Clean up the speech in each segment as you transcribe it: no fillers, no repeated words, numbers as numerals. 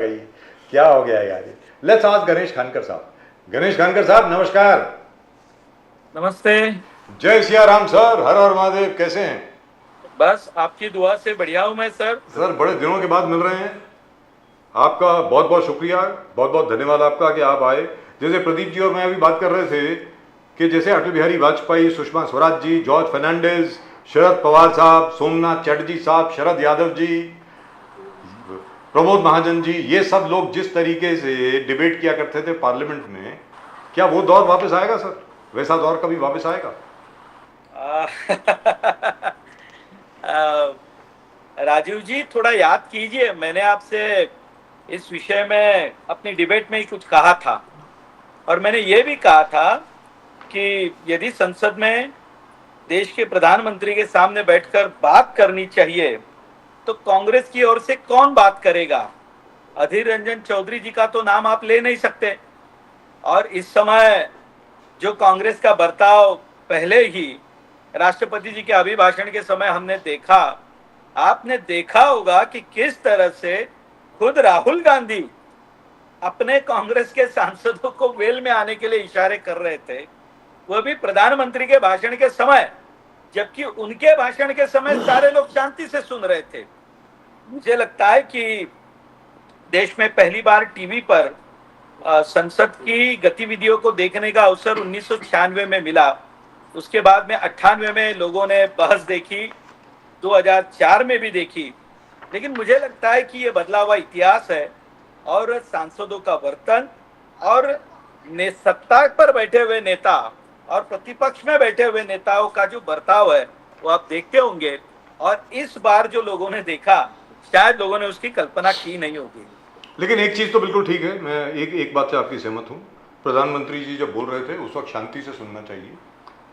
गई। क्या हो गया यार ये। लेट्स आस्क गणेश खानकर साहब। गणेश खानकर साहब नमस्कार। नमस्ते। जय सिया राम सर, हर हर महादेव। कैसे हैं? बस आपकी दुआ से बढ़िया हूं मैं सर। सर बड़े दिनों के बाद मिल रहे हैं। आपका बहुत बहुत शुक्रिया, बहुत बहुत धन्यवाद आपका कि आप आए। जैसे प्रदीप जी और मैं अभी बात कर रहे थे कि जैसे अटल बिहारी वाजपेयी, सुषमा स्वराज जी, जॉर्ज फर्नांडिस, शरद पवार साहब, सोमनाथ चटर्जी साहब, शरद यादव जी, प्रमोद महाजन जी, ये सब लोग जिस तरीके से डिबेट किया करते थे पार्लियामेंट में, क्या वो दौर वापस आएगा सर? वैसा दौर कभी वापस आएगा? आ, आ, राजीव जी थोड़ा याद कीजिए, मैंने आपसे इस विषय में अपनी डिबेट में ही कुछ कहा था। और मैंने ये भी कहा था कि यदि संसद में देश के प्रधानमंत्री के सामने बैठकर बात करनी चाहिए तो कांग्रेस की ओर से कौन बात करेगा? अधीर रंजन चौधरी जी का तो नाम आप ले नहीं सकते। और इस समय जो कांग्रेस का बर्ताव पहले ही राष्ट्रपति जी के अभिभाषण के समय हमने देखा, आपने देखा होगा कि किस तरह से खुद राहुल गांधी अपने कांग्रेस के सांसदों को वेल में आने के लिए इशारे कर रहे थे, वो भी प्रधानमंत्री के भाषण के समय, जबकि उनके भाषण के समय सारे लोग शांति से सुन रहे थे। मुझे लगता है कि देश में पहली बार टीवी पर संसद की गतिविधियों को देखने का अवसर 1996 में मिला। उसके बाद में 98 में लोगों ने बहस देखी, 2004 में भी देखी। लेकिन मुझे लगता है कि ये बदला हुआ इतिहास है और सांसदों का वर्तन और सत्ता पर बैठे हुए नेता और प्रतिपक्ष में बैठे हुए नेताओं का जो बर्ताव है वो आप देखते होंगे। और इस बार जो लोगों ने देखा, शायद लोगों ने उसकी कल्पना की नहीं होगी। लेकिन एक चीज़ तो बिल्कुल ठीक है, मैं एक बात से आपकी सहमत हूँ। प्रधानमंत्री जी जब बोल रहे थे उस वक्त शांति से सुनना चाहिए।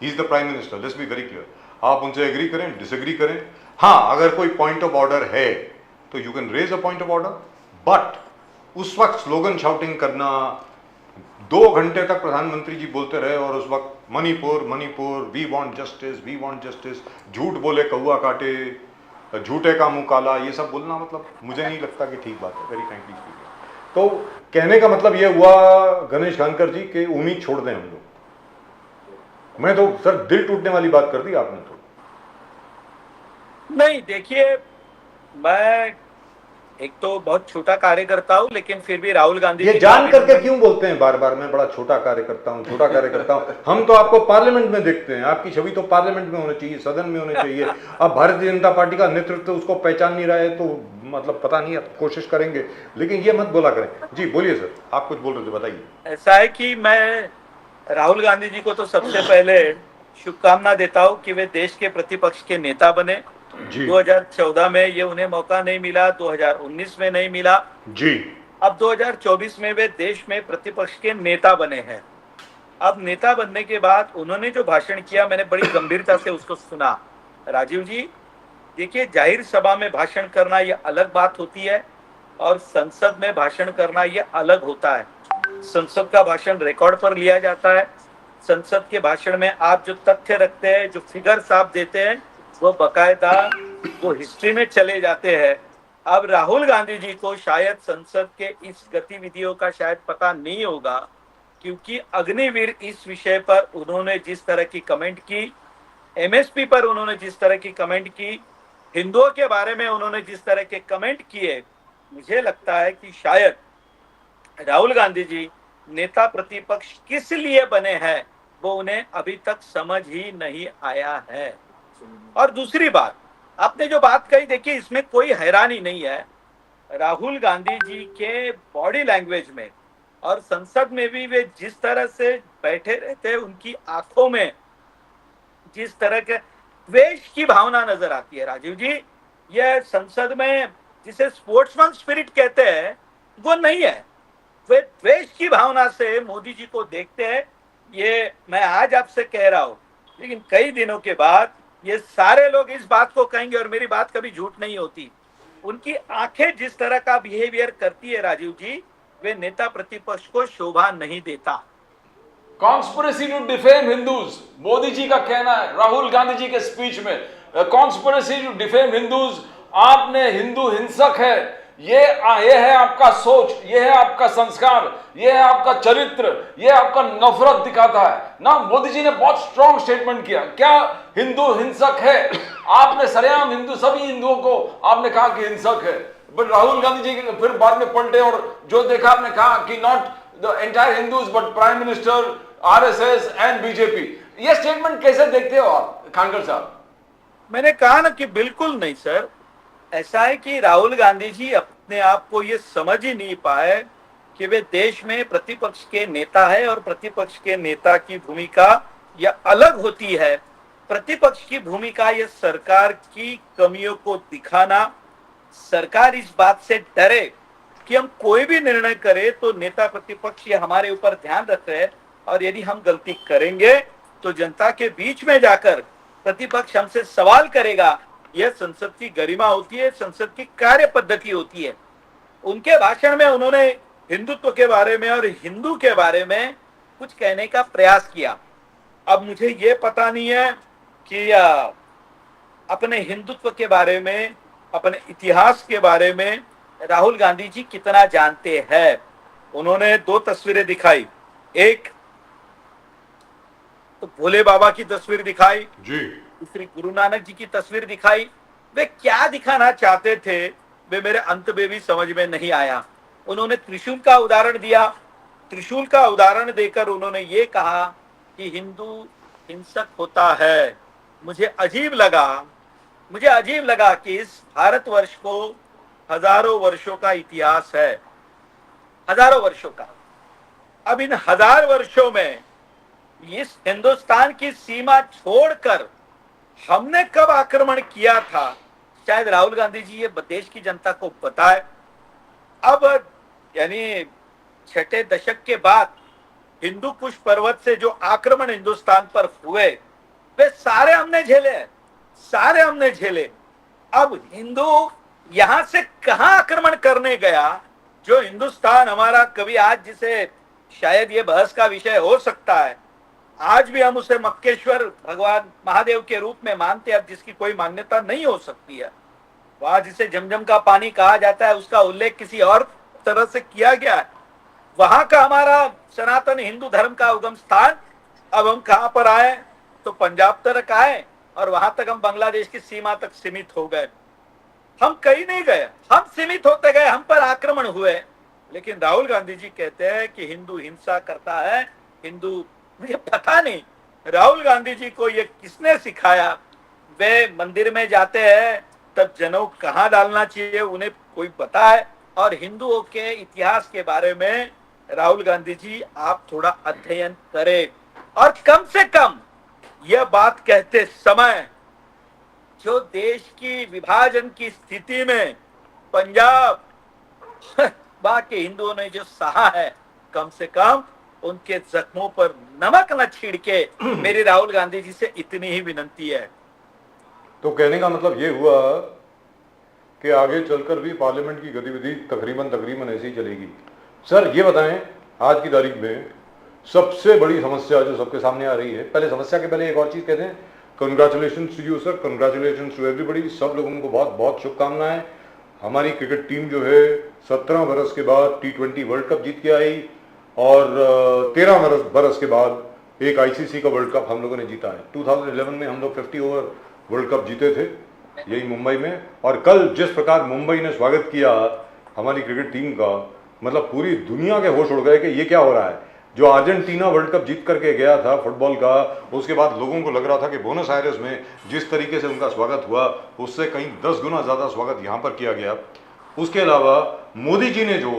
He is the prime minister, let's be very clear. आप उनसे एग्री करें, डिसएग्री करें, हाँ अगर कोई पॉइंट ऑफ ऑर्डर है तो you can raise a point of order, but उस वक्त स्लोगन शाउटिंग करना, 2 घंटे तक प्रधानमंत्री जी बोलते रहे और उस वक्त Manipur Manipur, we want justice, we want justice, झूठ बोले कौआ काटे, झूठे का मुंह काला, ये सब बोलना मतलब मुझे नहीं लगता कि ठीक बात है, वेरी फ्रैंकली स्पीकिंग। तो कहने का मतलब ये हुआ गणेश खानकर जी कि उम्मीद छोड़ दें हम लोग। मैं तो सर दिल टूटने वाली बात कर दी आपने तो। नहीं, देखिए, मैं एक तो बहुत छोटा कार्यकर्ता हूं, लेकिन फिर भी राहुल गांधी ये जी जान करके क्यों बोलते हैं बार बार मैं बड़ा छोटा कार्य करता हूं, छोटा कार्य करता हूं? हम तो आपको पार्लियामेंट में देखते हैं, आपकी छवि तो पार्लियामेंट में होनी चाहिए, सदन में होनी चाहिए। अब भारतीय जनता पार्टी का नेतृत्व उसको पहचान नहीं रहा है तो मतलब पता नहीं, आप कोशिश करेंगे, लेकिन ये मत बोला करें। जी बोलिए सर, आप कुछ बोल रहे थे, बताइए। ऐसा है कि मैं राहुल गांधी जी को तो सबसे पहले शुभकामना देता हूं कि वे देश के प्रतिपक्ष के नेता बने। जी 2014 में ये उन्हें मौका नहीं मिला, 2019 में नहीं मिला, जी अब 2024 में वे देश में प्रतिपक्ष के नेता बने हैं। अब नेता बनने के बाद उन्होंने जो भाषण किया, मैंने बड़ी गंभीरता से उसको सुना। राजीव जी, देखिए, जाहिर सभा में भाषण करना ये अलग बात होती है और संसद में भाषण करना ये अलग होता है। संसद का भाषण रिकॉर्ड पर लिया जाता है। संसद के भाषण में आप जो तथ्य रखते हैं, जो फिगर्स आप देते हैं, वो बकायदा वो हिस्ट्री में चले जाते हैं। अब राहुल गांधी जी को शायद संसद के इस गतिविधियों का शायद पता नहीं होगा, क्योंकि अग्निवीर इस विषय पर उन्होंने जिस तरह की कमेंट की, एमएसपी पर उन्होंने जिस तरह की कमेंट की, हिंदुओं के बारे में उन्होंने जिस तरह के कमेंट किए, मुझे लगता है कि शायद राहुल गांधी जी नेता प्रतिपक्ष किस लिए बने हैं वो उन्हें अभी तक समझ ही नहीं आया है। और दूसरी बात, आपने जो बात कही, देखिए, इसमें कोई हैरानी नहीं है। राहुल गांधी जी के बॉडी लैंग्वेज में और संसद में भी वे जिस तरह से बैठे रहते हैं, उनकी आंखों में जिस तरह के द्वेष की भावना नजर आती है, राजीव जी, यह संसद में जिसे स्पोर्ट्समैन स्पिरिट कहते हैं वो नहीं है। वे द्वेष की भावना से मोदी जी को देखते हैं। ये मैं आज आपसे कह रहा हूं, लेकिन कई दिनों के बाद ये सारे लोग इस बात को कहेंगे, और मेरी बात कभी झूठ नहीं होती। उनकी आंखें जिस तरह का बिहेवियर करती है राजीव जी, वे नेता प्रतिपक्ष को शोभा नहीं देता। Conspiracy to defame Hindus, Modi ji का कहना है राहुल गांधी जी के स्पीच में, कॉन्स्पिरेसी टू डिफेम हिंदूज, आपने हिंदू हिंसक है, ये है आपका सोच, ये है आपका संस्कार, ये है आपका चरित्र, ये आपका नफरत दिखाता है ना। मोदी जी ने बहुत स्ट्रॉन्ग स्टेटमेंट किया, क्या हिंदू हिंसक है? आपने सरेआम हिंदू, सभी हिंदुओं को आपने कहा कि हिंसक है। बट राहुल गांधी जी फिर बाद में पलटे और जो देखा आपने कहा कि not the entire Hindus but prime minister, RSS and BJP. ये स्टेटमेंट कैसे देखते हो आप खानकर साहब? मैंने कहा ना कि बिल्कुल नहीं सर। ऐसा है कि राहुल गांधी जी अपने आप को ये समझ ही नहीं पाए कि वे देश में प्रतिपक्ष के नेता है और प्रतिपक्ष के नेता की भूमिका यह अलग होती है। प्रतिपक्ष की भूमिका यह सरकार की कमियों को दिखाना, सरकार इस बात से डरे कि हम कोई भी निर्णय करें तो नेता प्रतिपक्ष ये हमारे ऊपर ध्यान रख रहे हैं और यदि हम गलती करेंगे तो जनता के बीच में जाकर प्रतिपक्ष हमसे सवाल करेगा। यह संसद की गरिमा होती है, संसद की कार्य पद्धति होती है। उनके भाषण में उन्होंने हिंदुत्व के बारे में और हिंदू के बारे में कुछ कहने का प्रयास किया। अब मुझे ये पता नहीं है कि अपने हिंदुत्व के बारे में, अपने इतिहास के बारे में राहुल गांधी जी कितना जानते हैं। उन्होंने दो तस्वीरें दिखाई, एक तो भोले बाबा की तस्वीर दिखाई जी, दूसरी गुरु नानक जी की तस्वीर दिखाई। वे क्या दिखाना चाहते थे वे मेरे अंत में भी समझ में नहीं आया। उन्होंने त्रिशूल का उदाहरण दिया, त्रिशूल का उदाहरण देकर उन्होंने ये कहा कि हिंदू हिंसक होता है। मुझे अजीब लगा कि इस भारतवर्ष को हजारों वर्षों का इतिहास है, हजारों वर्षों का। अब इन 1000 वर्षों में इस हिंदुस्तान की सीमा छोड़कर हमने कब आक्रमण किया था, शायद राहुल गांधी जी ये देश की जनता को बताए। अब यानी 6ठे दशक के बाद हिंदू कुश पर्वत से जो आक्रमण हिंदुस्तान पर हुए वे सारे हमने झेले। अब हिंदू यहां से कहां आक्रमण करने गया जो हिंदुस्तान हमारा, कभी आज जिसे शायद ये बहस का विषय हो सकता है, आज भी हम उसे मक्केश्वर भगवान महादेव के रूप में मानते हैं, अब जिसकी कोई मान्यता नहीं हो सकती है। वहां जिसे जमजम का पानी कहा जाता है उसका उल्लेख किसी और तरह से किया गया है। वहां का हमारा सनातन हिंदू धर्म का उगम स्थान, अब हम कहां पर आए तो पंजाब तक आए और वहां तक हम बांग्लादेश की सीमा तक सीमित हो गए। हम कहीं नहीं गए, हम सीमित होते गए, हम पर आक्रमण हुए। लेकिन राहुल गांधी जी कहते हैं कि हिंदू हिंसा करता है, हिंदू, मुझे पता नहीं राहुल गांधी जी को ये किसने सिखाया। वे मंदिर में जाते हैं तब जनेऊ कहाँ डालना चाहिए उन्हें कोई पता है। और हिंदुओं के इतिहास के बारे में राहुल गांधी जी आप थोड़ा अध्ययन करें और कम से कम यह बात कहते समय जो देश की विभाजन की स्थिति में पंजाब वहां के हिंदुओं ने जो सहा है, कम से कम उनके जख्मों पर नमक न छिड़के। मेरी राहुल गांधी जी से इतनी ही विनती है। तो कहने का मतलब ये हुआ कि आगे चलकर भी पार्लियामेंट की गतिविधि तकरीबन ऐसी ही चलेगी। सर ये बताएं, आज की तारीख में सबसे बड़ी समस्या जो सबके सामने आ रही है, पहले समस्या के पहले एक और चीज कहते हैं, congratulations to you sir, congratulations to everybody. सब लोगों को बहुत बहुत शुभकामनाएं। हमारी क्रिकेट टीम जो है 17 बरस के बाद T20 वर्ल्ड कप जीत के आई और 13 बरस के बाद एक आईसीसी का वर्ल्ड कप हम लोगों ने जीता है। 2011 में हम लोग 50 ओवर वर्ल्ड कप जीते थे यही मुंबई में। और कल जिस प्रकार मुंबई ने स्वागत किया हमारी क्रिकेट टीम का, मतलब पूरी दुनिया के होश उड़ गए कि ये क्या हो रहा है। जो अर्जेंटीना वर्ल्ड कप जीत करके गया था फुटबॉल का, उसके बाद लोगों को लग रहा था कि बोनस आयर्स में जिस तरीके से उनका स्वागत हुआ उससे कहीं 10 गुना ज़्यादा स्वागत यहाँ पर किया गया। उसके अलावा मोदी जी ने जो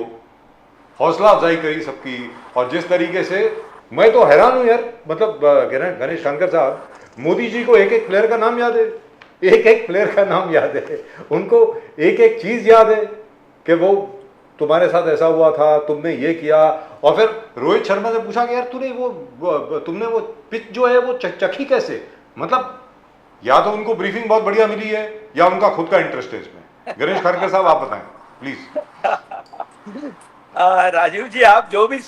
हौसला अफजाई करी सबकी, और जिस तरीके से, मैं तो हैरान हूँ यार, मतलब गणेश शानकर साहब, मोदी जी को एक एक प्लेयर का नाम याद है, एक एक प्लेयर का नाम याद है, उनको एक एक चीज़ याद है कि वो तुम्हारे साथ ऐसा हुआ था, तुमने ये किया। और फिर रोहित शर्मा से पूछा कि यार तुमने वो पिच जो है वो चखी कैसे, मतलब या तो उनको ब्रीफिंग बहुत बढ़िया मिली है या उनका खुद का इंटरेस्ट है इसमें। गणेश खारकर साहब आप बताएं प्लीज। राजीव जी आप जो भी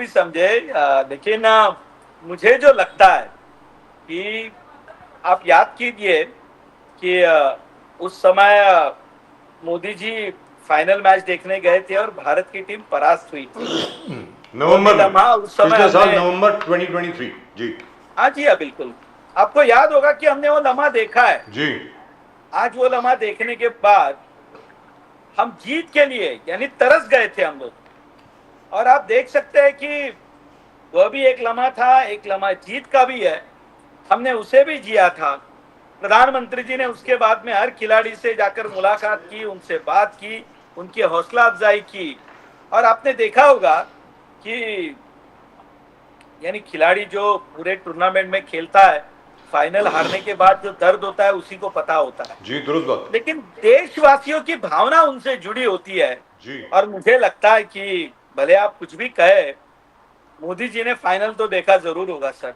समझे, लेकिन मुझे जो लगता है कि आप याद कीजिए कि उस समय मोदी जी फाइनल मैच देखने गए थे और भारत की टीम परास्त हुई थी। नवंबर में, लम्हा उस समय पिछले साल हमने- नवंबर 2023 जी हाँ जी, हाँ बिल्कुल। आपको याद होगा कि हमने वो लम्हा देखा है। जी। आज वो लम्हा देखने के बाद हम जीत के लिए यानी तरस गए थे हम लोग। और आप देख सकते हैं कि वह भी एक लम्हा था, एक लम्हा जीत का भी है। हमने उसे भी जिया था। प्रधानमंत्री जी ने उसके बाद में हर खिलाड़ी से जाकर मुलाकात की, उनसे बात की, उनकी हौसला अफजाई की। और आपने देखा होगा कि यानी खिलाड़ी जो पूरे टूर्नामेंट में खेलता है, फाइनल हारने के बाद जो दर्द होता है उसी को पता होता है। जी दुरुस्त बात। लेकिन देशवासियों की भावना उनसे जुड़ी होती है। जी और मुझे लगता है कि भले आप कुछ भी कहे, मोदी जी ने फाइनल तो देखा जरूर होगा सर।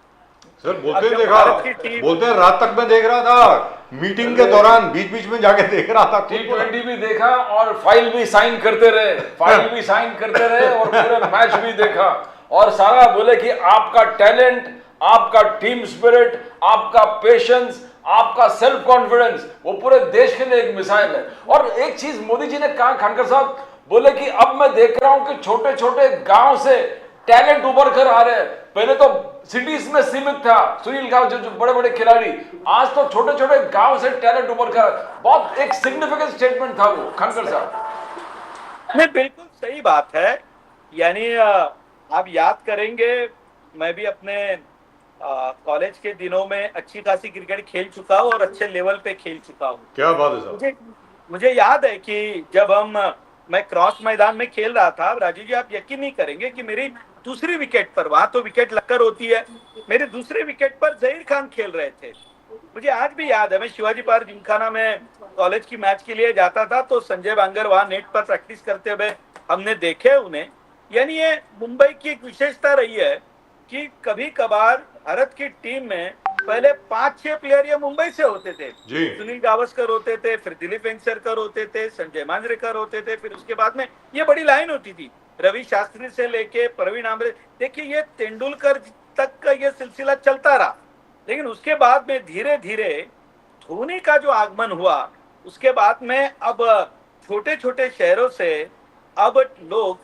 सर अब बोलते जब देखा, भारत की टीम- बोलते हैं रात तक मैं देख रहा था, मीटिंग के दौरान बीच बीच में जाके देख रहा था। T20 भी देखा और फाइल भी साइन करते रहे, फाइल भी साइन करते रहे और पूरा मैच भी देखा। और सारा बोले कि आपका टैलेंट, आपका टीम स्पिरिट, आपका पेशेंस, आपका सेल्फ कॉन्फिडेंस वो पूरे देश के लिए एक मिसाइल है। और एक चीज मोदी जी ने कहा, खानकर साहब बोले कि अब मैं देख रहा हूं कि छोटे छोटे गांव से टैलेंट उभर कर आ रहे हैं। पहले तो सिटीज में सीमित था, सुनील गांव जो बड़े बड़े खिलाड़ी, आज तो छोटे छोटे गांव से टैलेंट उभर कर। बहुत एक सिग्निफिकेंट स्टेटमेंट था वो, खानकर साहब। नहीं, बिल्कुल सही बात है। यानी आप याद करेंगे, मैं भी अपने कॉलेज के दिनों में अच्छी खासी क्रिकेट खेल चुका हूँ और अच्छे लेवल पे खेल चुका हूँ। क्या बात है साहब। मुझे याद है कि जब मैं क्रॉस मैदान में खेल रहा था, राजीव जी आप यकीन नहीं करेंगे कि मेरी दूसरी विकेट पर, वहां तो विकेट लगकर होती है, मेरे दूसरे विकेट पर जहीर खान खेल रहे थे। मुझे आज भी याद है, मैं शिवाजी पार्क जिमखाना में कॉलेज की मैच के लिए जाता था, तो संजय बांगर वहां नेट पर प्रैक्टिस करते हुए हमने देखे उन्हें। यानी ये मुंबई की एक विशेषता रही है कि कभी कभार भारत की टीम में पहले 5-6 प्लेयर ये मुंबई से होते थे। जी। सुनील गावस्कर होते थे, फिर दिलीप वेंगसरकर होते थे, संजय मांजरेकर होते थे, फिर उसके बाद में ये बड़ी लाइन होती थी, रवि शास्त्री से लेके प्रवीण आमरे। देखिए ये तेंदुलकर तक का ये सिलसिला चलता रहा। लेकिन उसके बाद में धीरे धीरे धोनी का जो आगमन हुआ, उसके बाद में अब छोटे छोटे शहरों से अब लोग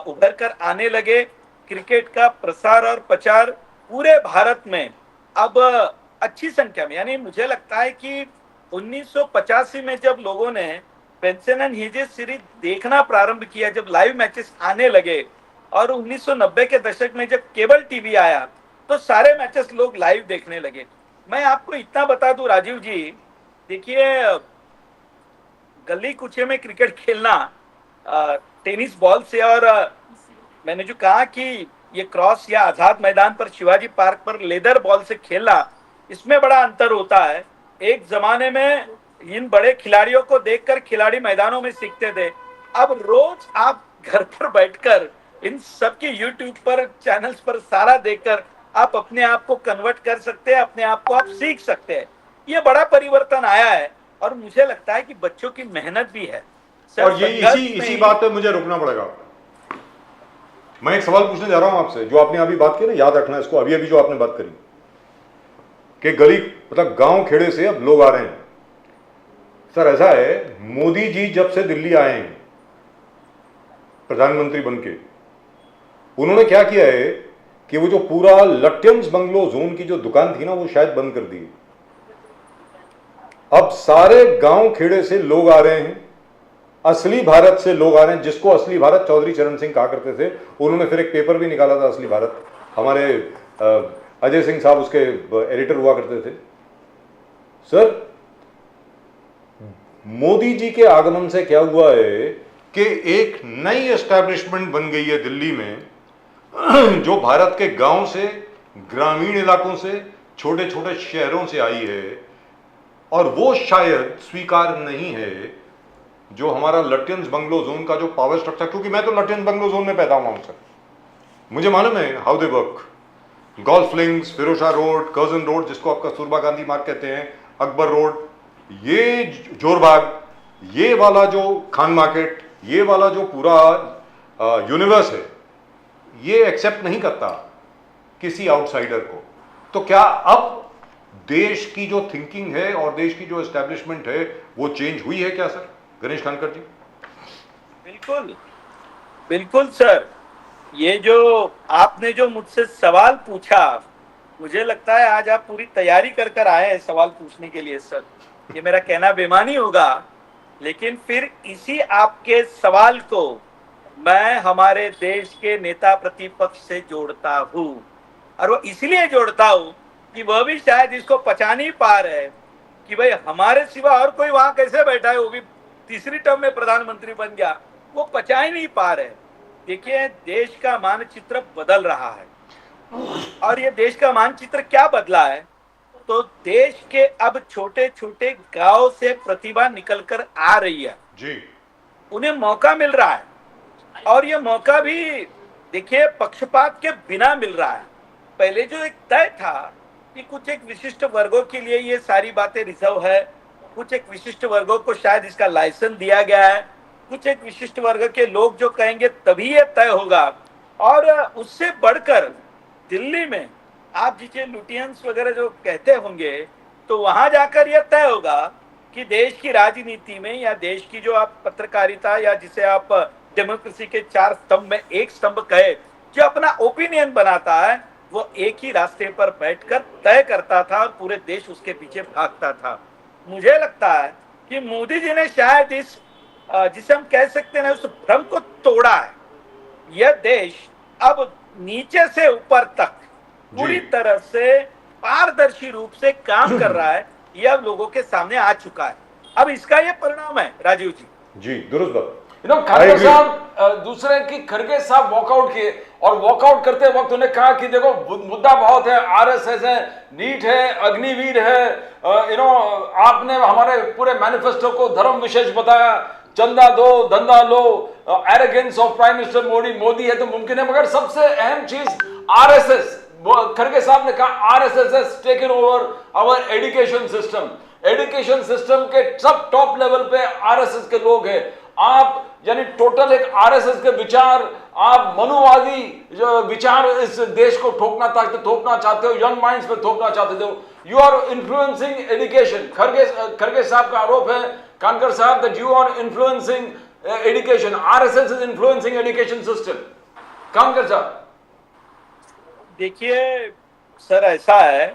उभर कर आने लगे। क्रिकेट का प्रसार और प्रचार पूरे भारत में अब अच्छी संख्या में, यानी मुझे लगता है कि 1985 में जब लोगों ने पेंशन एंड हीजेस सीरीज देखना प्रारंभ किया, जब लाइव मैचेस आने लगे, और 1990 के दशक में जब केबल टीवी आया, तो सारे मैचेस लोग लाइव देखने लगे। मैं आपको इतना बता दूं राजीव जी, देखिए गली कुचे में क्रिकेट खेलना टेनिस बॉल से, और मैंने जो कहा कि ये क्रॉस या आजाद मैदान पर शिवाजी पार्क पर लेदर बॉल से खेलना, इसमें बड़ा अंतर होता है। एक जमाने में इन बड़े खिलाड़ियों को देखकर खिलाड़ी मैदानों में सीखते थे, अब रोज आप घर पर बैठकर इन सबके यूट्यूब पर चैनल्स पर सारा देखकर आप अपने आप को कन्वर्ट कर सकते हैं, अपने आप को आप सीख सकते हैं। ये बड़ा परिवर्तन आया है और मुझे लगता है कि बच्चों की मेहनत भी है। और ये इसी बात पे मुझे रुकना पड़ेगा। मैं एक सवाल पूछने जा रहा हूं आपसे, जो आपने अभी बात की ना, याद रखना इसको, अभी अभी जो आपने बात करी कि गली मतलब गांव खेड़े से अब लोग आ रहे हैं। सर ऐसा है, मोदी जी जब से दिल्ली आए हैं प्रधानमंत्री बनके, उन्होंने क्या किया है कि वो जो पूरा लट्यम्स बंगलो जोन की जो दुकान थी ना, वो शायद बंद कर दी। अब सारे गांव खेड़े से लोग आ रहे हैं, असली भारत से लोग आ रहे हैं, जिसको असली भारत चौधरी चरण सिंह कहा करते थे। उन्होंने फिर एक पेपर भी निकाला था असली भारत, हमारे अजय सिंह साहब उसके एडिटर हुआ करते थे। सर मोदी जी के आगमन से क्या हुआ है कि एक नई एस्टैब्लिशमेंट बन गई है दिल्ली में, जो भारत के गांव से, ग्रामीण इलाकों से, छोटे छोटे शहरों से आई है। और वो शायद स्वीकार नहीं है जो हमारा लट्यन्स बंगलो जोन का जो पावर स्ट्रक्चर, क्योंकि मैं तो लट्यन्स बंगलो जोन में पैदा हुआ हूं सर, मुझे मालूम है how they work. Golf links, Firoza road, Curzon road, जिसको आप कस्तूरबा गांधी मार्ग कहते हैं, अकबर रोड, ये जोरबाग, ये वाला जो खान मार्केट, ये वाला जो पूरा यूनिवर्स है, ये एक्सेप्ट नहीं करता किसी आउटसाइडर को। तो क्या अब देश की जो थिंकिंग है और देश की जो एस्टैब्लिशमेंट है वो चेंज हुई है क्या सर? गणेश खानकर जी। बिल्कुल बिल्कुल सर, ये जो आपने जो मुझसे सवाल पूछा, मुझे लगता है आज आप पूरी तैयारी कर कर आए हैं सवाल पूछने के लिए सर। ये मेरा कहना बेमानी होगा, लेकिन फिर इसी आपके सवाल को मैं हमारे देश के नेता प्रतिपक्ष से जोड़ता हूँ, और वो इसलिए जोड़ता हूँ कि वह भी शायद इसको पचा नहीं पा रहे कि भाई हमारे सिवा और कोई वहां कैसे बैठा है, वो भी तीसरी टर्म में प्रधानमंत्री बन गया, वो पचा ही नहीं पा रहे। देखिए, देश का मानचित्र बदल रहा है, और ये देश का मानचित्र क्या बदला है, तो देश के अब छोटे छोटे गांव से प्रतिभा निकल कर आ रही है जी। उन्हें मौका मिल रहा है, और ये मौका भी देखिए पक्षपात के बिना मिल रहा है। पहले जो एक तय था कि कुछ एक विशिष्ट वर्गों के लिए ये सारी बातें रिजर्व है, कुछ एक विशिष्ट वर्गों को शायद इसका लाइसेंस दिया गया है, कुछ एक विशिष्ट वर्ग के लोग जो कहेंगे तभी ये तय होगा, और उससे बढ़कर दिल्ली में आप जिसे लुटियंस वगैरह जो कहते होंगे, तो वहां जाकर यह तय होगा कि देश की राजनीति में या देश की जो आप पत्रकारिता या जिसे आप डेमोक्रेसी के 4 स्तंभ में एक स्तंभ कहे, जो अपना ओपिनियन बनाता है, वो एक ही रास्ते पर बैठकर तय करता था और पूरे देश उसके पीछे भागता था। मुझे लगता है कि मोदी जी ने शायद इस जिसे हम कह सकते हैं उस भ्रम को तोड़ा है। यह देश अब नीचे से ऊपर तक पूरी तरह से पारदर्शी रूप से काम कर रहा है, यह अब लोगों के सामने आ चुका है। अब इसका यह परिणाम है राजीव जी। जी, दुरुस्त बात। खड़गे साहब दूसरे की खड़गे साहब वॉकआउट किए, और वॉकआउट करते वक्त उन्हें कहा कि देखो मुद्दा बहुत है, आरएसएस है, नीट है, अग्निवीर है, आपने हमारे पूरे मैनिफेस्टो को धर्म विशेष बताया, चंदा दो धंधा लो, arrogance of prime minister Modi है तो मुमकिन है, मगर सबसे अहम चीज आरएसएस। खड़गे साहब ने कहा RSS has taken over our education system. Education system के सब टॉप लेवल पे आरएसएस के लोग हैं। आप यानी टोटल एक आरएसएस के विचार, आप मनुवादी जो विचार इस देश को थोपना चाहते हो, यंग माइंड्स पे थोपना चाहते हो। You are influencing education. खड़गे साहब का आरोप है, कानकर साहब, that you are influencing education. RSS is influencing education system. Kankar साहब देखिए सर, ऐसा है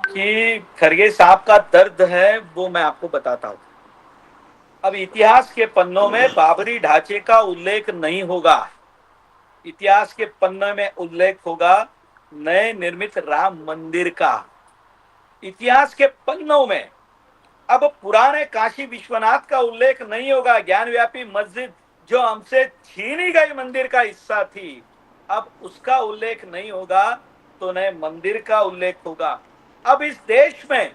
कि खरगे साहब का दर्द है वो मैं आपको बताता हूं। अब इतिहास के पन्नों में बाबरी ढांचे का उल्लेख नहीं होगा, इतिहास के पन्ने में उल्लेख होगा नए निर्मित राम मंदिर का। इतिहास के पन्नों में अब पुराने काशी विश्वनाथ का उल्लेख नहीं होगा। ज्ञानव्यापी मस्जिद जो हमसे छीनी गई मंदिर का हिस्सा थी, अब उसका उल्लेख नहीं होगा, तो नए मंदिर का उल्लेख होगा। अब इस देश में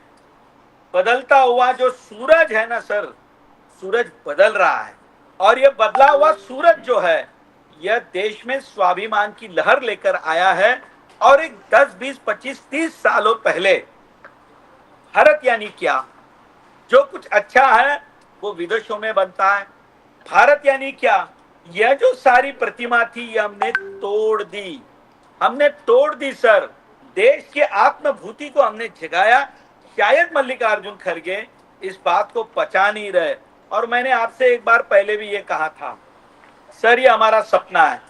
बदलता हुआ जो सूरज है ना सर, सूरज बदल रहा है, और यह बदला हुआ सूरज जो है, यह देश में स्वाभिमान की लहर लेकर आया है। और एक 10, 20, 25, 30 सालों पहले भारत यानी क्या, जो कुछ अच्छा है वो विदेशों में बनता है। भारत यानी क्या, यह जो सारी प्रतिमा थी ये हमने तोड़ दी सर। देश के आत्मभूति को हमने जगाया। शायद मल्लिकार्जुन खड़गे इस बात को पचा नहीं रहे, और मैंने आपसे एक बार पहले भी ये कहा था सर, ये हमारा सपना है,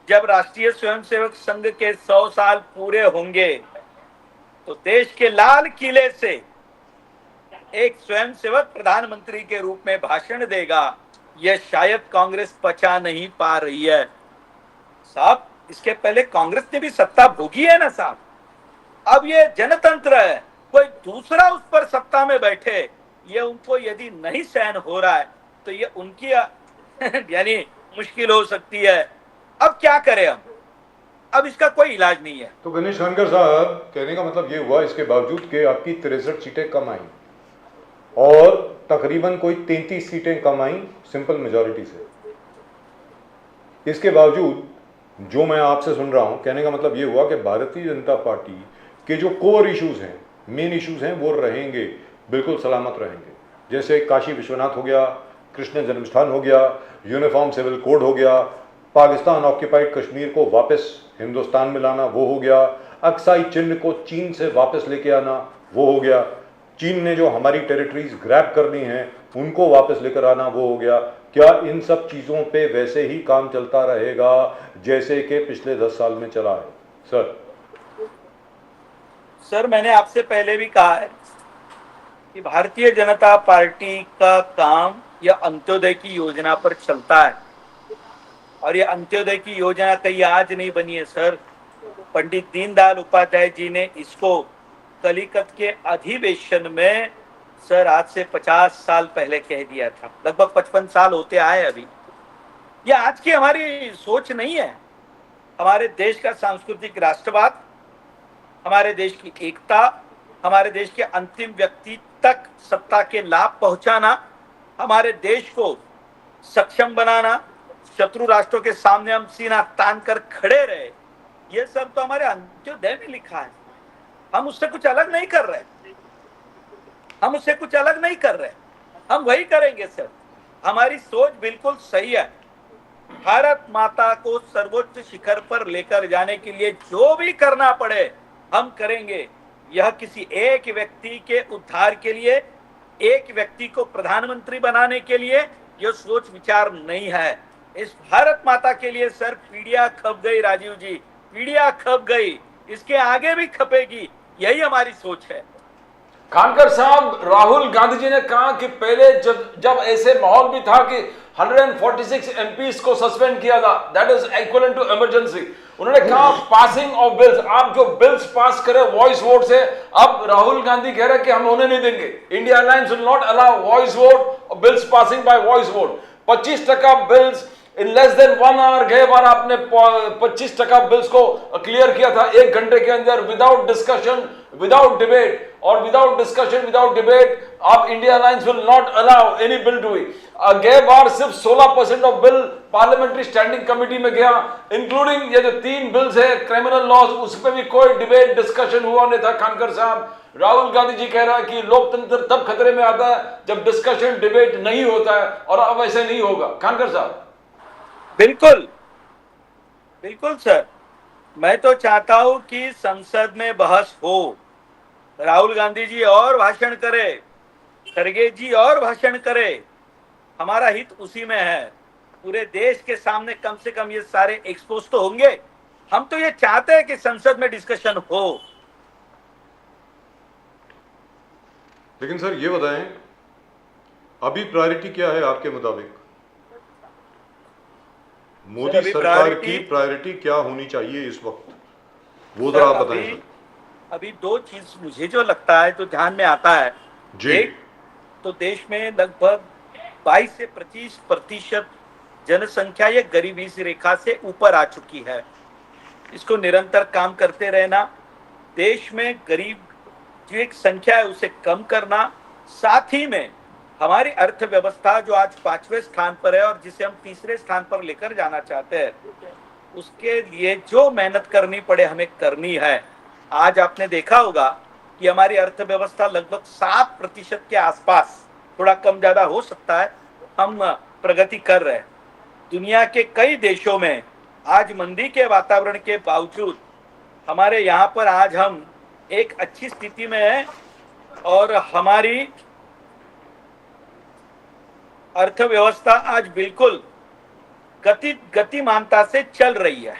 जब राष्ट्रीय स्वयंसेवक संघ के 100 साल पूरे होंगे तो देश के लाल किले से एक स्वयंसेवक प्रधानमंत्री के रूप में भाषण देगा। यह शायद कांग्रेस पचा नहीं पा रही है साहब। इसके पहले कांग्रेस ने भी सत्ता भोगी है ना साहब। अब ये जनतंत्र है, कोई दूसरा उस पर सत्ता में बैठे, ये उनको यदि नहीं सहन हो रहा है तो ये उनकी यानी मुश्किल हो सकती है। अब क्या करें हम, अब इसका कोई इलाज नहीं है। तो गणेश खानकर साहब, कहने का मतलब ये हुआ इसके बावजूद कि आपकी 63 सीटें कम आई और तकरीबन कोई 33 सीटें कम आई सिंपल मेजॉरिटी से, इसके बावजूद जो मैं आपसे सुन रहा हूं, कहने का मतलब ये हुआ कि भारतीय जनता पार्टी के जो कोर इश्यूज हैं, मेन इश्यूज हैं, वो रहेंगे, बिल्कुल सलामत रहेंगे। जैसे काशी विश्वनाथ हो गया, कृष्ण जन्मस्थान हो गया, यूनिफॉर्म सिविल कोड हो गया, पाकिस्तान ऑक्यूपाइड कश्मीर को वापस हिंदुस्तान में लाना वो हो गया, अक्साई चिन्ह को चीन से वापस लेके आना वो हो गया, चीन ने जो हमारी टेरिटरीज ग्रैब करनी है उनको वापस लेकर आना वो हो गया। क्या इन सब चीज़ों पे वैसे ही काम चलता रहेगा जैसे कि पिछले 10 साल में चला है? सर मैंने आपसे पहले भी कहा है कि भारतीय जनता पार्टी का काम यह अंत्योदय की योजना पर चलता है, और ये अंत्योदय की योजना कहीं आज नहीं बनी है सर। पंडित दीनदयाल उपाध्याय जी ने इसको कलिकत के अधिवेशन में सर आज से 50 साल पहले कह दिया था। लगभग 55 साल होते आए अभी। यह आज की हमारी सोच नहीं है। हमारे देश का सांस्कृतिक राष्ट्रवाद, हमारे देश की एकता, हमारे देश के अंतिम व्यक्ति तक सत्ता के लाभ पहुंचाना, हमारे देश को सक्षम बनाना, शत्रु राष्ट्रों के सामने हम सीना तान कर खड़े रहे, ये सब तो हमारे अंत्योदय में लिखा है। हम उससे कुछ अलग नहीं कर रहे, हम उससे कुछ अलग नहीं कर रहे, हम वही करेंगे सर। हमारी सोच बिल्कुल सही है। भारत माता को सर्वोच्च शिखर पर लेकर जाने के लिए जो भी करना पड़े हम करेंगे। यह किसी एक व्यक्ति के उद्धार के लिए, एक व्यक्ति को प्रधानमंत्री बनाने के लिए यह सोच विचार नहीं है। इस भारत माता के लिए सर पीढ़ियां खप गई राजीव जी, पीढ़ियां खप गई, इसके आगे भी खपेगी, यही हमारी सोच है। खानकर साहब, राहुल गांधी जी ने कहा कि पहले जब ऐसे माहौल भी था कि 146 एमपीज को सस्पेंड किया था, that is equivalent to emergency. उन्होंने कहा पासिंग ऑफ बिल्स, आप जो बिल्स पास करें वॉइस वोट से, अब राहुल गांधी कह रहे हैं कि हम होने नहीं देंगे। India alliance will not allow voice vote, bills passing by voice vote. 25% bills in less than 1 hour, गए बार आपने 25% बिल्स को क्लियर किया था 1 घंटे के अंदर, विदाउट डिस्कशन, विदाउट डिबेट। और विदाउट डिस्कशन, विदाउट डिबेट, आप India alliance will not allow any bill to be. गए बार सिर्फ 16% of bill parliamentary standing committee में गया, इंक्लूडिंग ये जो 3 बिल्स है क्रिमिनल लॉज, उस पर भी कोई डिबेट डिस्कशन हुआ नहीं था। खानकर साहब, राहुल गांधी जी कह रहा है कि लोकतंत्र तब खतरे में आता है जब डिस्कशन डिबेट नहीं होता है, और अब ऐसे नहीं होगा। खानकर साहब, बिल्कुल बिल्कुल सर, मैं तो चाहता हूं कि संसद में बहस हो, राहुल गांधी जी और भाषण करे, खड़गे जी और भाषण करे, हमारा हित उसी में है। पूरे देश के सामने कम से कम ये सारे एक्सपोज तो होंगे। हम तो ये चाहते हैं कि संसद में डिस्कशन हो। लेकिन सर ये बताएं, अभी प्रायोरिटी क्या है आपके मुताबिक? मोदी सरकार की प्रायोरिटी क्या होनी चाहिए इस वक्त, वो जरा आप बताएं सर। अभी 2 चीज मुझे जो लगता है तो ध्यान में आता है जी। एक तो देश में लगभग 22 से 25% जनसंख्या ये गरीबी की रेखा से ऊपर आ चुकी है। इसको निरंतर काम करते रहना, देश में गरीब जो एक संख्या है उसे कम करना, साथ ही में हमारी अर्थव्यवस्था जो आज 5वें स्थान पर है और जिसे हम 3रे स्थान पर लेकर जाना चाहते हैं, उसके लिए जो मेहनत करनी पड़े हमें करनी है। आज आपने देखा होगा कि हमारी अर्थव्यवस्था लगभग 7% के आसपास, थोड़ा कम ज्यादा हो सकता है, हम प्रगति कर रहे हैं। दुनिया के कई देशों में आज मंदी के वातावरण के बावजूद हमारे यहाँ पर आज हम एक अच्छी स्थिति में हैं और हमारी अर्थव्यवस्था आज बिल्कुल गतिमानता से चल रही है।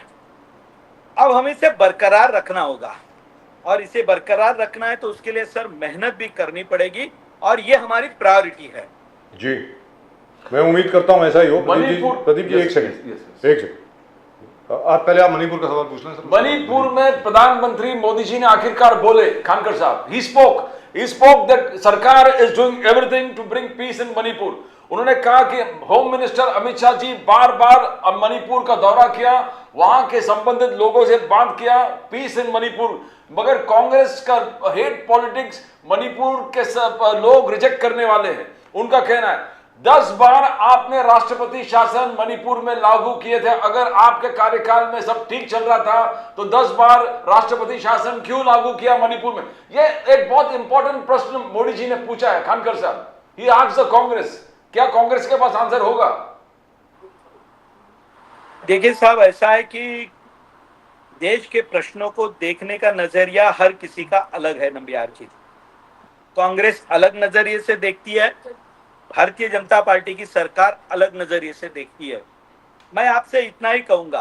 अब हमें इसे बरकरार रखना होगा, और इसे बरकरार रखना है तो उसके लिए सर मेहनत भी करनी पड़ेगी, और ये हमारी प्रायोरिटी है। जी, मैं उम्मीद करता हूं ऐसा ही हो। प्रदीप जी, एक yes, सेकंड, yes. एक सेकंड, आप पहले आप मणिपुर का सवाल पूछ लें सर। मणिपुर में प्रधानमंत्री मोदी जी ने आखिरकार बोले, खानकर साहब, ही स्पोक दैट सरकार is doing everything to bring peace in Manipur. उन्होंने कहा कि होम मिनिस्टर अमित शाह जी बार बार मणिपुर का दौरा किया, वहां के संबंधित लोगों से बात किया, पीस इन मणिपुर। मगर कांग्रेस का हेट पॉलिटिक्स मणिपुर के लोग रिजेक्ट करने वाले हैं। उनका कहना है 10 बार आपने राष्ट्रपति शासन मणिपुर में लागू किए थे, अगर आपके कार्यकाल में सब ठीक चल रहा था तो 10 बार राष्ट्रपति शासन क्यों लागू किया मणिपुर में? ये एक बहुत इंपॉर्टेंट प्रश्न मोदी जी ने पूछा है। खानकर साहब, ही आस्क्ड द कांग्रेस, क्या कांग्रेस के पास आंसर होगा? देखिए साहब, ऐसा है कि देश के प्रश्नों को देखने का नजरिया हर किसी का अलग है नंबियार जी। कांग्रेस अलग नजरिए से देखती है भारतीय जनता पार्टी की सरकार अलग नजरिए से देखती है। मैं आपसे इतना ही कहूंगा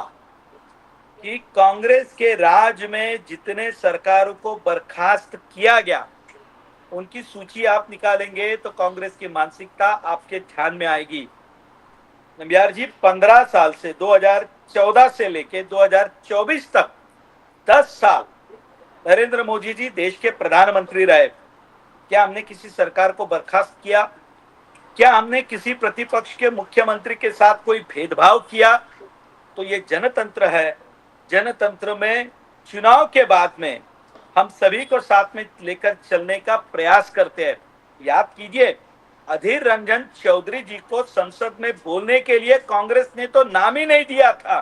कि कांग्रेस के राज में जितने सरकारों को बर्खास्त किया गया उनकी सूची आप निकालेंगे तो कांग्रेस की मानसिकता आपके ध्यान में आएगी। नंबियार जी, 15 साल से 2014 से लेके 2024 तक 10 साल नरेंद्र मोदी जी देश के प्रधानमंत्री रहे। क्या हमने किसी सरकार को बर्खास्त किया? क्या हमने किसी प्रतिपक्ष के मुख्यमंत्री के साथ कोई भेदभाव किया? तो ये जनतंत्र है। जनतंत्र में चुनाव के बाद में हम सभी को साथ में लेकर चलने का प्रयास करते हैं। याद कीजिए, अधीर रंजन चौधरी जी को संसद में बोलने के लिए कांग्रेस ने तो नाम ही नहीं दिया था।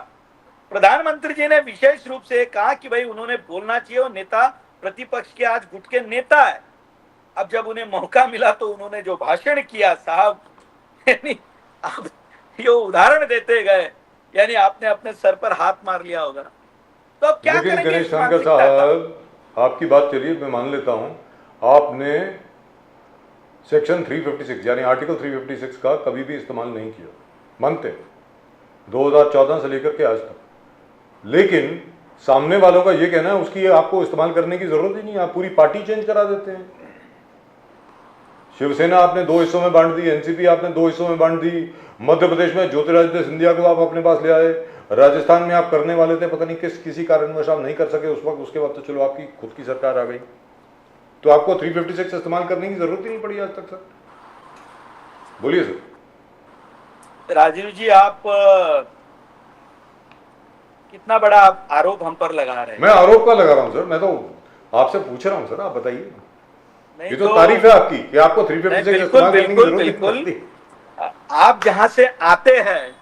प्रधानमंत्री जी ने विशेष रूप से कहा कि भाई उन्होंने बोलना चाहिए, वो नेता प्रतिपक्ष के आज गुट के नेता है। अब जब उन्हें मौका मिला तो उन्होंने जो भाषण किया साहब, यानी आप ये उदाहरण देते गए, यानी आपने अपने सर पर हाथ मार लिया होगा। तो अब क्या लेकिन करेंगे गणेश इस कांकर मानसिकता का? साहब, आपकी बात चलिए, मैं मान लेता हूं, आपने सेक्शन 356 यानी आर्टिकल 356 का कभी भी इस्तेमाल नहीं किया, मानते हैं, 2014 से लेकर के आज तक। लेकिन सामने वालों का ये कहना है उसकी आपको इस्तेमाल करने की जरूरत ही नहीं, आप पूरी पार्टी चेंज करा देते हैं। शिवसेना आपने 2 हिस्सों में बांट दी, एनसीपी आपने 2 हिस्सों में बांट दी, मध्य प्रदेश में ज्योतिरादित्य सिंधिया को आप अपने पास ले आए, राजस्थान में आप करने वाले थे, पता नहीं किसी कारणवश आप नहीं कर सके उस वक्त, उसके बाद तो चलो आपकी खुद की सरकार आ गई, तो आपको 356 इस्तेमाल करने की जरूरत ही नहीं पड़ी आज तक। सर बोलिए सर। राजीव जी, आप कितना बड़ा आरोप हम पर लगा रहे हैं। मैं आरोप का लगा रहा हूं सर, मैं तो आपसे पूछ रहा हूं सर, आप बताइए। नहीं ये तो तारीफ है आपकी कि आपको 356 बिल्कुल इस्तेमाल करने की बिल्कुल जरूरत ही बिल्कुल। नहीं पड़ती। आप जहां से आते हैं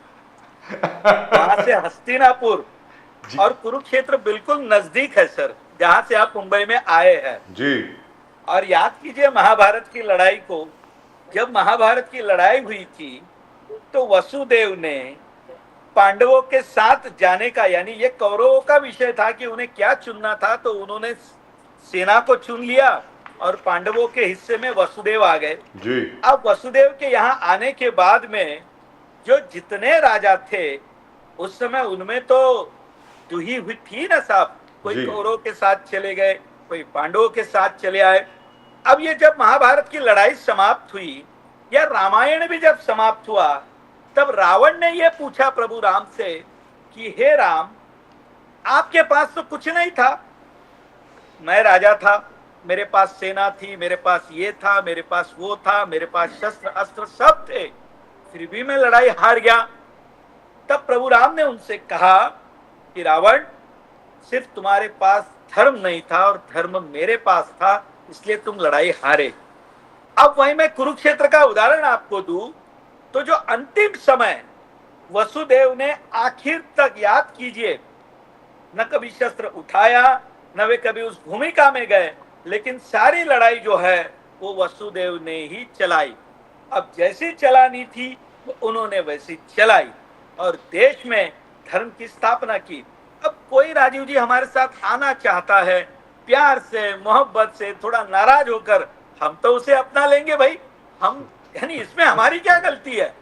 वहां से हस्तिनापुर और कुरुक्षेत्र बिल्कुल नजदीक है सर, जहां से आप मुंबई में आए हैं जी। और याद कीजिए महाभारत की लड़ाई को, जब महाभारत की लड़ाई हुई थी तो वसुदेव ने पांडवों के साथ जाने का, यानी ये कौरवों का विषय था कि उन्हें क्या चुनना था, तो उन्होंने सेना को चुन लिया और पांडवों के हिस्से में वसुदेव आ गए जी। अब वसुदेव के यहाँ आने के बाद में जो जितने राजा थे उस समय उनमें तो दुही हुई थी ना साहब, कोई कौरवों के साथ चले गए, कोई पांडवों के साथ चले आए। अब ये जब महाभारत की लड़ाई समाप्त हुई या रामायण भी जब समाप्त हुआ, तब रावण ने ये पूछा प्रभु राम से कि हे राम, आपके पास तो कुछ नहीं था, मैं राजा था, मेरे पास सेना थी, मेरे पास ये था, मेरे पास वो था, मेरे पास शस्त्र अस्त्र सब थे, फिर भी मैं लड़ाई हार गया। तब प्रभु राम ने उनसे कहा कि रावण, सिर्फ तुम्हारे पास धर्म नहीं था और धर्म मेरे पास था, इसलिए तुम लड़ाई हारे। अब वहीं मैं कुरुक्षेत्र का उदाहरण आपको दूं तो जो अंतिम समय वसुदेव ने आखिर तक, याद कीजिए, न कभी शस्त्र उठाया, न वे कभी उस भूमिका में गए, लेकिन सारी लड़ाई जो है वो वसुदेव ने ही चलाई। अब जैसी चलानी थी उन्होंने वैसी चलाई और देश में धर्म की स्थापना की। अब कोई राजीव जी हमारे साथ आना चाहता है प्यार से, मोहब्बत से, थोड़ा नाराज होकर, हम तो उसे अपना लेंगे भाई, हम, यानी इसमें हमारी क्या गलती है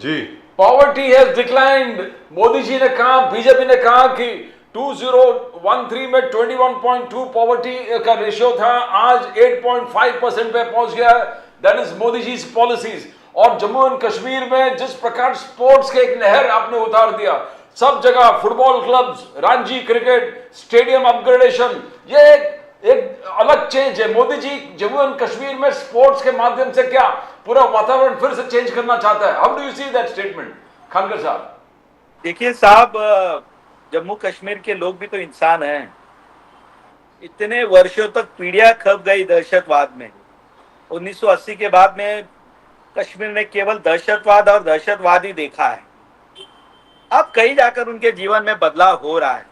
जी। Poverty has declined. Modi ji ने कहा, बीजेपी ने कहा कि 2013 में 21.2 पॉवर्टी का रेशियो था, आज 8.5% पे पहुंच गया है। That is Modi ji policies. और जम्मू एंड कश्मीर में जिस प्रकार स्पोर्ट्स के एक लहर आपने उतार दिया, सब जगह football clubs, Ranji cricket stadium upgradation, ये एक अलग चेंज है। मोदी जी जम्मू एंड कश्मीर में स्पोर्ट्स के माध्यम से क्या पूरा वातावरण फिर से चेंज करना चाहता है। How do you see that statement Khankar साहब? देखिए साहब, जम्मू कश्मीर के लोग भी तो इंसान हैं। इतने वर्षों तक पीढ़ियां खप गई दहशतवाद में। 1980 के बाद में कश्मीर ने केवल दहशतवाद और दहशतवादी देखा है। अब कहीं जाकर उनके जीवन में बदलाव हो रहा है।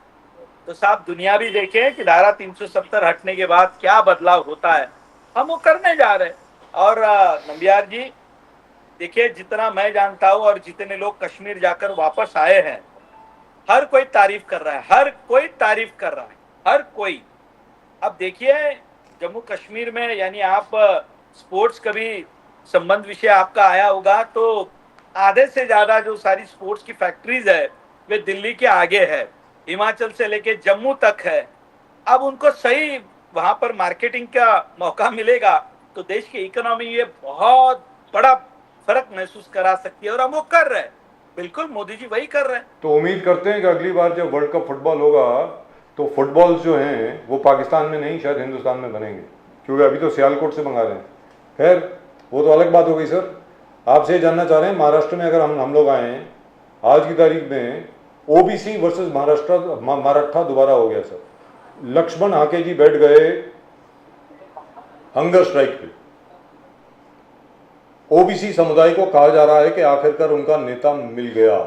तो साहब दुनिया भी देखे कि धारा 370 हटने के बाद क्या बदलाव होता है, हम वो करने जा रहे हैं। और नंबियार जी देखिए, जितना मैं जानता हूं और जितने लोग कश्मीर जाकर वापस आए हैं, हर कोई तारीफ कर रहा है, हर कोई तारीफ कर रहा है, हर कोई। अब देखिए जम्मू कश्मीर में, यानी आप स्पोर्ट्स कभी संबंध विषय आपका आया होगा, तो आधे से ज्यादा जो सारी स्पोर्ट्स की फैक्ट्रीज है वे दिल्ली के आगे है, हिमाचल से लेके जम्मू तक है। अब उनको सही वहां पर मार्केटिंग का मौका मिलेगा तो देश की इकोनॉमी में बहुत बड़ा फर्क महसूस करा सकती है, और हम वो कर रहे हैं। बिल्कुल मोदी जी वही कर रहे हैं। तो उम्मीद करते हैं कि अगली बार जब वर्ल्ड कप फुटबॉल होगा तो फुटबॉल्स जो हैं वो पाकिस्तान में नहीं, शायद हिंदुस्तान में बनेंगे, क्योंकि अभी तो सियालकोट से मंगा रहे हैं। खैर वो तो अलग बात हो गई। सर आपसे जानना चाह रहे हैं, महाराष्ट्र में अगर हम लोग आए हैं आज की तारीख में, ओबीसी वर्सेस मराठा दोबारा हो गया सर। लक्ष्मण हाके जी बैठ गए हंगर स्ट्राइक पे। ओबीसी समुदाय को कहा जा रहा है कि आखिरकार उनका नेता मिल गया।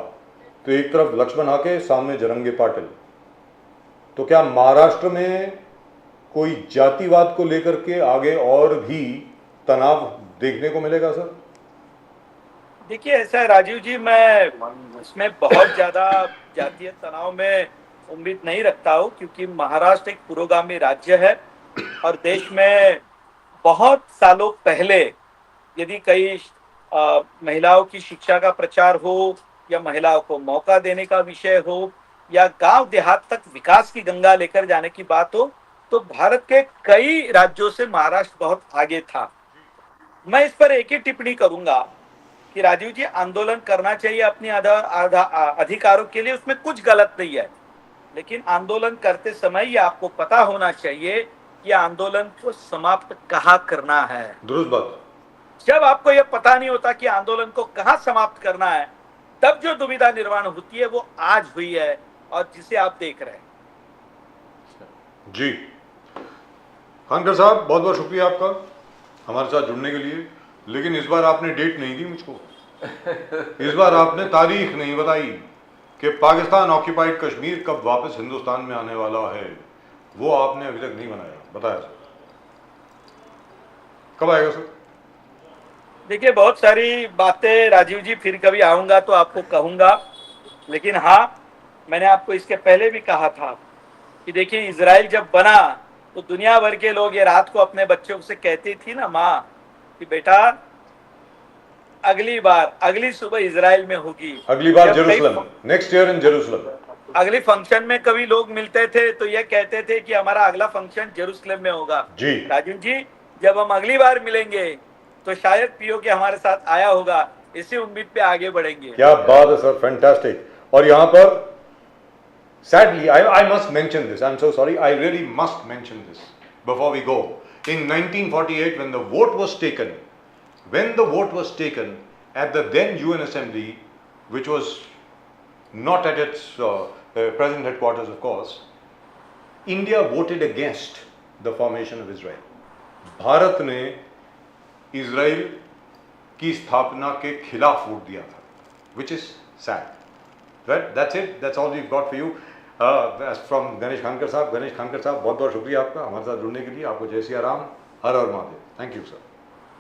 तो एक तरफ लक्ष्मण हाके, सामने जरंगे पाटिल। तो क्या महाराष्ट्र में कोई जातिवाद को लेकर के आगे और भी तनाव देखने को मिलेगा सर? देखिए ऐसा है राजीव जी, मैं इसमें बहुत ज्यादा जातीय तनाव में उम्मीद नहीं रखता हूँ, क्योंकि महाराष्ट्र एक पुरोगामी राज्य है और देश में बहुत सालों पहले यदि कई महिलाओं की शिक्षा का प्रचार हो, या महिलाओं को मौका देने का विषय हो, या गांव देहात तक विकास की गंगा लेकर जाने की बात हो, तो भारत के कई राज्यों से महाराष्ट्र बहुत आगे था। मैं इस पर एक ही टिप्पणी करूंगा कि राजीव जी, आंदोलन करना चाहिए अपने अधिकारों के लिए, उसमें कुछ गलत नहीं है, लेकिन आंदोलन करते समय ये आपको पता होना चाहिए कि आंदोलन को समाप्त कहाँ करना है। दुरुस्त बात। जब आपको यह पता नहीं होता कि आंदोलन को कहाँ समाप्त करना है, तब जो दुविधा निर्माण होती है वो आज हुई है और जिसे आप देख रहे हैं। जी खानकर साहब, बहुत बहुत शुक्रिया आपका हमारे साथ जुड़ने के लिए। लेकिन इस बार आपने डेट नहीं दी मुझको, इस बार आपने तारीख नहीं बताई कि पाकिस्तान ऑक्यूपाइड कश्मीर कब वापस हिंदुस्तान में आने वाला है। वो आपने अभी तक नहीं बताया सर। कब आएगा सर? देखिए बहुत सारी बातें राजीव जी, फिर कभी आऊंगा तो आपको कहूंगा, लेकिन हाँ, मैंने आपको इसके पहले भी कहा था कि देखिए इजराइल जब बना तो दुनिया भर के लोग ये रात को अपने बच्चों से कहती थी ना माँ कि बेटा अगली सुबह इजराइल में होगी, अगली बार Jerusalem, next year in Jerusalem. अगली फंक्शन में कभी लोग मिलते थे तो ये कहते थे कि हमारा अगला फंक्शन जेरूसलम में होगा। जी राजीव जी, जब हम अगली बार मिलेंगे तो शायद पीओके हमारे साथ आया होगा, इसी उम्मीद पे आगे बढ़ेंगे। क्या बात है सर, फैंटास्टिक। और यहाँ पर sadly I must mention this, I'm so sorry, I really must mention this before we go. In 1948 when the vote was taken at the then UN Assembly, which was not at its present headquarters of course, India voted against the formation of Israel. Bharat ने Israel की स्थापना के खिलाफ vote दिया था, which is sad. Well, that's it. That's all we've got for you. From Ganesh खानकर साहब। गणेश खानकर साहब, बहुत बहुत शुक्रिया आपका हमारे साथ जुड़ने के लिए। आपको जय सिया राम, हर हर महादेव। Thank you sir.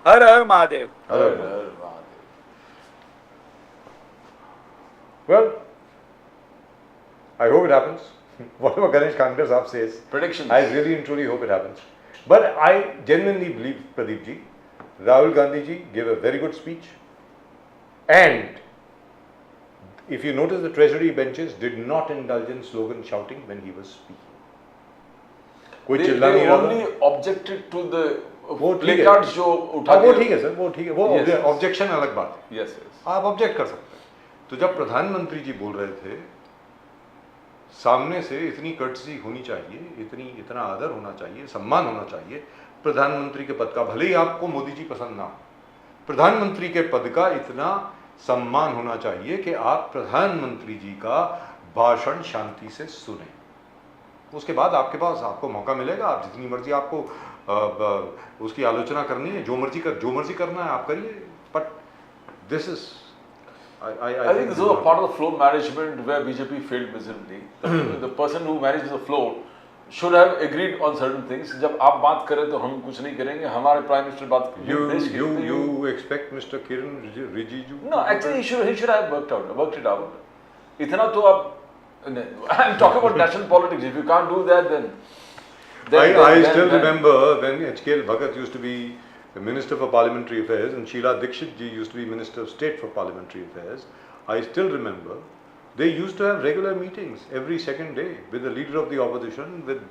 हर हर महादेव। हर हर Mahadev. Well, I hope it happens. Whatever Ganesh Khankar Saab says, Predictions. I really and truly hope it happens. But I genuinely believe, Pradeep ji, Rahul Gandhi ji gave a very good speech. And if you notice, the treasury benches did not indulge in slogan shouting when he was speaking. कोई चिल्ला नहीं रहा था। only objected to the वो ठीक है। placards जो उठा वो ठीक है सर, वो ठीक है, वो Yes, yes. ऑब्जेक्शन अलग बात है। Yes, yes. आप ऑब्जेक्ट कर सकते हैं। तो जब प्रधानमंत्री जी बोल रहे थे, सामने से इतनी कर्टसी होनी चाहिए, इतना आदर होना चाहिए, सम्मान होना चाहिए प्रधानमंत्री के पद का। भले ही आपको मोदी जी पसंद ना हो, प्रधानमंत्री के पद का इतना सम्मान होना चाहिए कि आप प्रधानमंत्री जी का भाषण शांति से सुने। उसके बाद आपके पास आपको मौका मिलेगा, आप जितनी मर्जी आपको उसकी आलोचना करनी है, जो मर्जी करना है आप करिए। But this is I think this was a part of the flow management where BJP failed miserably. The person who manages the flow should have agreed on certain things. जब आप बात करें तो हम कुछ नहीं करेंगे, हमारे प्राइम मिनिस्टर बात You expect Mr. Kiran Rijiju? No, actually he should have worked it out. इतना तो आप I'm talking about national politics. If you can't do that, then I still remember when H.K.L. Bhagat used to be the Minister for Parliamentary Affairs, and Sheila Dikshit ji used to be Minister of State for Parliamentary Affairs. I still remember they used to have regular meetings every second day with the leader of the opposition, with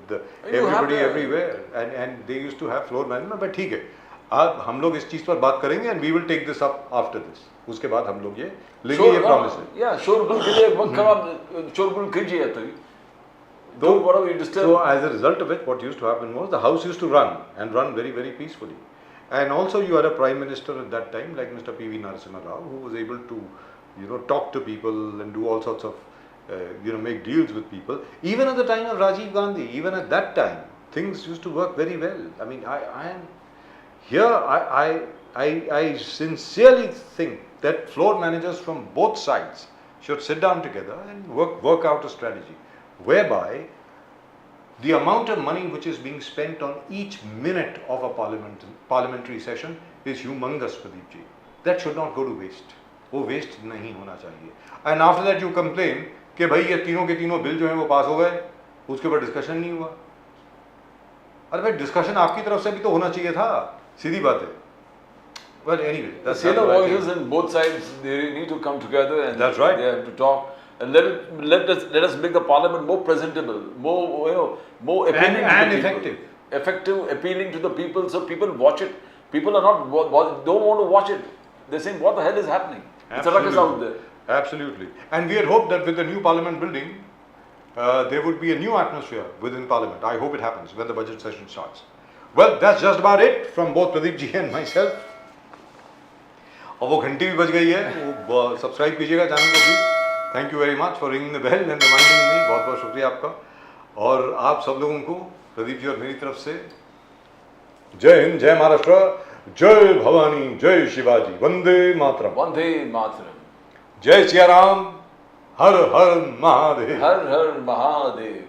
everybody everywhere, and they used to have floor management. But ठीक है, अब हम लोग इस चीज पर बात करेंगे, and we will take this up after this. उसके बाद हम लोग ये लेकिन ये प्रॉमिस है. या शोरगुल कीजिए, वक्त खराब शोरगुल कीजिए तो don't bother you disturb. So as a result of it, what used to happen was the house used to run and run very, very peacefully. And also you had a prime minister at that time like Mr. P.V. Narasimha Rao, who was able to, talk to people and do all sorts of, make deals with people. Even at the time of Rajiv Gandhi, even at that time, things used to work very well. I mean, I sincerely think that floor managers from both sides should sit down together and work out a strategy whereby the amount of money which is being spent on each minute of a parliamentary session is humongous, Pradeep ji. That should not go to waste. वो waste नहीं होना चाहिए. And after that you complain कि भाई ये तीनों के तीनों बिल जो हैं वो पास हो गए, उसके ऊपर डिस्कशन नहीं हुआ. अरे भाई डिस्कशन आपकी तरफ से भी तो होना चाहिए था, सीधी बात है. Well, anyway, that's the voices in both sides, they need to come together and that's right. They have to talk. And let us make the parliament more presentable, more appealing and to the effective. people. Effective, appealing to the people, so people watch it. People are not don't want to watch it. They're saying, "What the hell is happening?" It's a ruckus out there. Absolutely. And we had hoped that with the new parliament building, there would be a new atmosphere within parliament. I hope it happens when the budget session starts. Well, that's just about it from both Pradeep ji and myself. और वो घंटी भी बज गई है, वो subscribe कीजिएगा channel को please. Thank you very much for ringing the bell and reminding me. बहुत बहुत शुक्रिया आपका. और आप सब लोगों को प्रदीप जी और मेरी तरफ से जय हिंद, जय महाराष्ट्र, जय भवानी, जय शिवाजी, वंदे मातरम. वंदे मातरम. जय सिया राम, हर हर महादेव. हर हर महादेव.